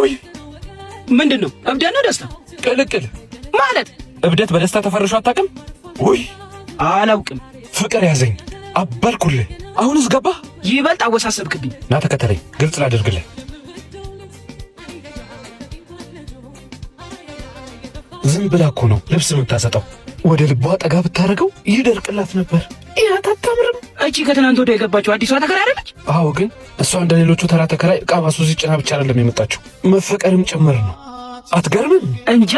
ውይ ምንድነው? እብደት ነው ደስታ? ቅልቅል ማለት እብደት በደስታ ተፈርሾ አታውቅም? ውይ አላውቅም። ፍቅር ያዘኝ አባልኩልህ። አሁንስ ገባ? ይበልጥ አወሳሰብክብኝ። ና ተከተለኝ፣ ግልጽ ላድርግልህ። ዝም ብላ እኮ ነው ልብስ የምታሰጠው። ወደ ልቧ ጠጋ ብታደርገው ይደርቅላት ነበር። አታምርም? እቺ ከትናንት ወዲያ የገባችው አዲሷ ተከራይ አይደለች? አዎ፣ ግን እሷ እንደ ሌሎቹ ተራ ተከራይ ዕቃ ባሱዚ ጭና ብቻ አይደለም የመጣችው፣ መፈቀርም ጭምር ነው። አትገርምም? እንጃ።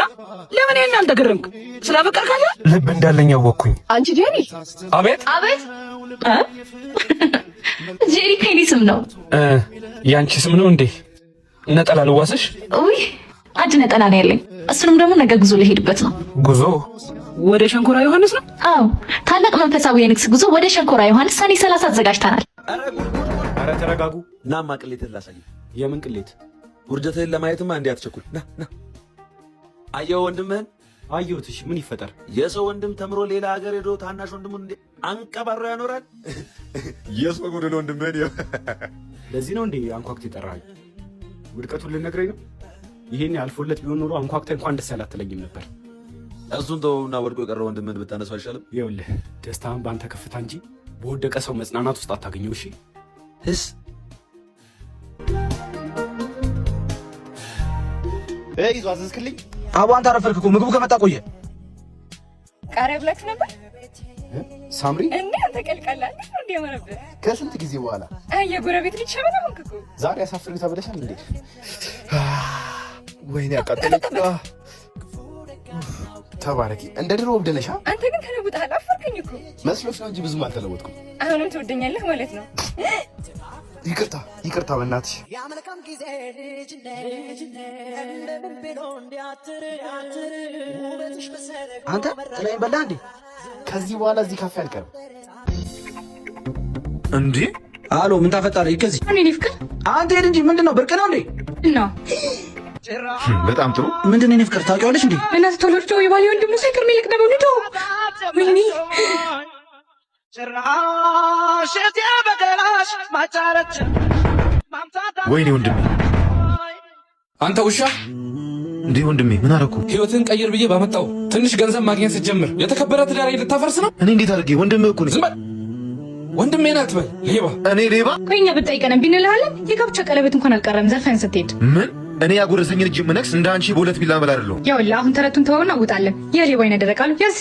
ለምን ይሄን አልተገረምክ? ስላፈቀርካት ልብ እንዳለኝ ያወቅኩኝ። አንቺ ጄሪ። አቤት አቤት። ጄሪ ከኔ ስም ነው። ያንቺ ስም ነው እንዴ? ነጠላ ልዋስሽ? ውይ አንድ ነጠላ ነው ያለኝ። እሱንም ደግሞ ነገ ጉዞ ልሄድበት ነው። ጉዞ ወደ ሸንኮራ ዮሐንስ ነው? አዎ፣ ታላቅ መንፈሳዊ የንግስ ጉዞ ወደ ሸንኮራ ዮሐንስ ሰኔ 30 አዘጋጅተናል። አረ ተረጋጉ። ናማ ቅሌትን ላሳይ። የምን ቅሌት? ውርደትህን ለማየትማ እንዴ አትቸኩል። ና አየው ወንድምህን። አየሁት። እሺ ምን ይፈጠር? የሰው ወንድም ተምሮ ሌላ ሀገር ሄዶ ታናሽ ወንድሙን እንዴ አንቀባሮ ያኖራል? የሰው ጉድ ነው ወንድምህን። ለዚህ ነው እንዴ አንኳኩት የጠራኸኝ? ውድቀቱን ልነግረኝ ነው? ይሄን አልፎለት ቢሆን ኖሮ አንኳኩታ እንኳን ደስ ያላትለኝም ነበር። እሱን ተውና ወድቆ የቀረ ወንድምህን ብታነሳው አይሻልም? ይኸውልህ ደስታህን በአንተ ከፍታ እንጂ በወደቀ ሰው መጽናናት ውስጥ አታገኘው። እሺ ህስ ይዞ አዘዝክልኝ። አቡ አንተ አረፈርክ እኮ ምግቡ ከመጣ ቆየ። ቃሪያ ብላክ ነበር ሳምሪ እንዴ? አንተ ቀልቀላ እንዴ ማረብ ከስንት ጊዜ በኋላ የጎረቤት ልጅ ሸበላ ሆንክ እኮ። ዛሬ አሳፍሪ ተብለሻል እንዴ? ወይኔ አቃጠለኝ። ተባረኪ። እንደ ድሮ ወብደነሻ። አንተ ግን ተለውጠሃል። አፈርከኝ እኮ መስሎሽ ነው እንጂ ብዙም አልተለወጥኩም። አሁንም ትወደኛለህ ማለት ነው። ይቅርታ በእናትሽ። አንተ ጥላዬን በላህ እንዴ? ከዚህ በኋላ እዚህ ካፌ አልቀርም። እንዴ አሎ ምን ታፈጣለህ? ይከዚህ እኔ ፍቅር አንተ ሄድ እንጂ ምንድነው? ብርቅ ነው እንዴ? ነው በጣም ጥሩ። ምንድነው? እኔ ፍቅር ታውቂዋለሽ እንዴ? እናት ተወልዶ የባሌ ወንድሙ ሳይቀር ሚልክ ነው ልዶ ወይኔ ወይኔ ወንድሜ፣ አንተ ውሻ! እንዴ ወንድሜ ምን አደረኩ? ህይወትን ቀይር ብዬ ባመጣው ትንሽ ገንዘብ ማግኘት ስትጀምር የተከበረ ትዳር ልታፈርስ ነው? እኔ እንዴት አድርጌ? ወንድምህ እኮ ነኝ። ዝም በል ወንድሜ ነህ አትበል። ሌባ! እኔ ሌባ? ቆይኛ ብትጠይቀን ቢንልሃለን። የጋብቻ ቀለበት እንኳን አልቀረም ዘርፈን ስትሄድ። ምን? እኔ ያጎረሰኝን እጅ ምነክስ እንደ አንቺ በሁለት ቢላ በላ አይደለሁ። ያውላ አሁን ተረቱን ተወውና ውጣለን። የሌባ አይነ ደረቃሉ ያዝ።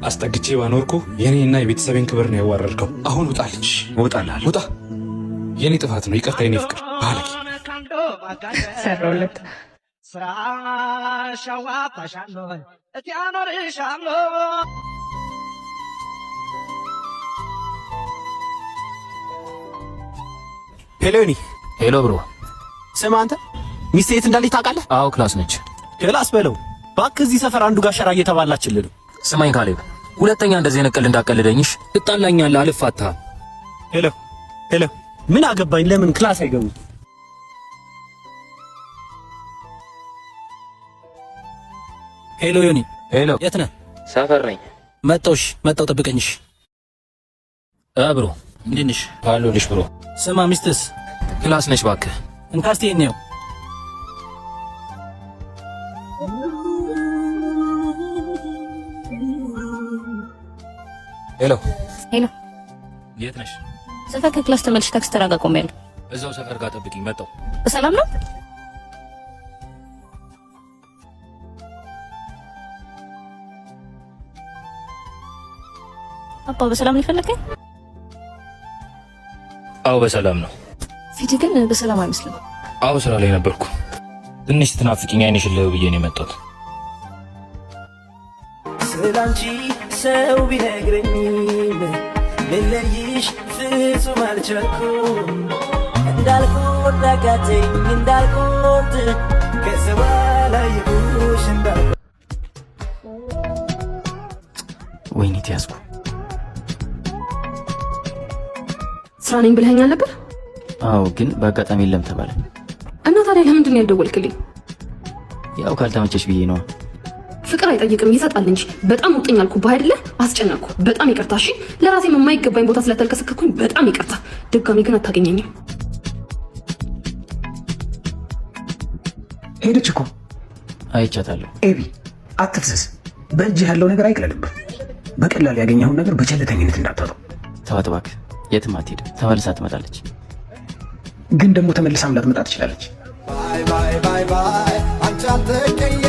አስጠግቼ ባኖርኩ የኔና የቤተሰቤን ክብር ነው ያዋረድከው። አሁን ውጣልሽ። እወጣልሃለሁ። ውጣ። የኔ ጥፋት ነው። ይቅርታ የኔ ፍቅር። ባለጌ ሰራውለት። ሄሎኒ። ሄሎ ብሮ። ስማ አንተ ሚስቴ የት እንዳለች ታውቃለህ? አዎ ክላስ ነች። ክላስ በለው እባክህ። እዚህ ሰፈር አንዱ ጋር ሸራ እየተባላችልህ ነው። ስማኝ ካሌብ፣ ሁለተኛ እንደዚህ ነቀል እንዳቀልደኝሽ። ትጣላኛለህ፣ አልፋታም። ሄሎ ምን አገባኝ? ለምን ክላስ አይገቡም? ሄሎ ዮኒ። ሄሎ የት ነህ? ሰፈር ነኝ። መጣሁ ጠብቀኝሽ። ብሮ እንዴት ነሽ? አለሁልሽ ብሮ። ስማ ሚስትስ? ክላስ ነች እባክህ። እንካስቴ ነው። ሄሎ የት ነሽ? ሰፈር ከክላስ ተመልሽ ታክሲ ተራ ጋር ቆሜያለሁ። እዛው ሰፈር ጋር ጠብቂኝ። መጣሁ። በሰላም ነው? አባ በሰላም ነው የፈለከኝ? አዎ በሰላም ነው። ፊት ግን በሰላም አይመስልም። አዎ ስራ ላይ ነበርኩ። ትንሽ ስትናፍቂኝ አይንሽን ልብ ብዬ ነው የመጣሁት። ስላንቺ ሰው ቢነግረኝም ልለይሽ ፍጹም አልቻልኩም። እንዳልቆርጥ አቃተኝ እንዳልቆርጥ ከሰው አላየሁሽ እንዳልቆርጥ። ወይኔ ተያዝኩ። ስራ ነኝ ብለኸኛል ነበር? አዎ ግን በአጋጣሚ የለም ተባለ። እና ታዲያ ለምንድን ነው ያልደወልክልኝ? ያው ካልተመቸሽ ብዬ ነው። ፍቅር አይጠይቅም ይሰጣል እንጂ። በጣም ውጥኝ አልኩብህ አይደለ? አስጨነቅኩ። በጣም ይቅርታ። እሺ ለራሴ የማይገባኝ ቦታ ስለተልከሰከኩኝ በጣም ይቅርታ። ድጋሚ ግን አታገኘኝም። ሄደች እኮ አይቻታለሁ። ኤቢ አትፍሰስ። በእጅህ ያለው ነገር አይቅለልብህ። በቀላል ያገኘኸውን ነገር በቸልተኝነት እንዳታጠው። ተዋት እባክህ፣ የትም አትሄድም። ተመልሳ ትመጣለች። ግን ደግሞ ተመልሳም ላትመጣ ትችላለች። ባይ ባይ ባይ ባይ አንቺ አልተቀየ